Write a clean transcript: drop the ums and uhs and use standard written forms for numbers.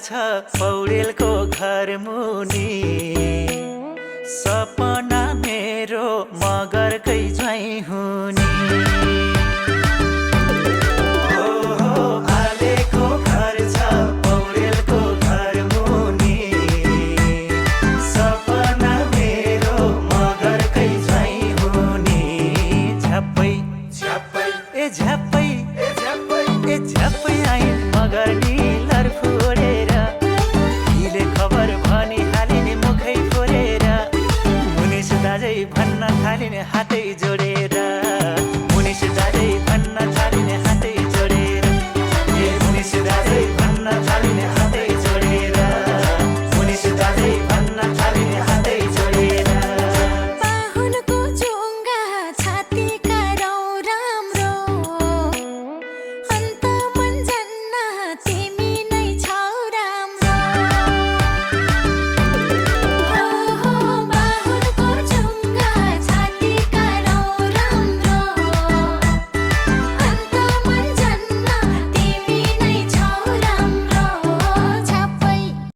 छ पौडेलको घर मुनि सपना मेरो मगरकै झैँ हुने आलेको घर छ पौडेलको घर मुनि सपना मेरो मगरकै झैँ हुने झ्याप्पै झ्याप्पै ए झ्याप्पै ए झ्याप्पै ए झ्याप्पै आइन् मगर निलर फोडेर हिले खबर भनी हालिने मुखै फोरेर मुनिस दाजै भन्न थालिने हातै जोडेर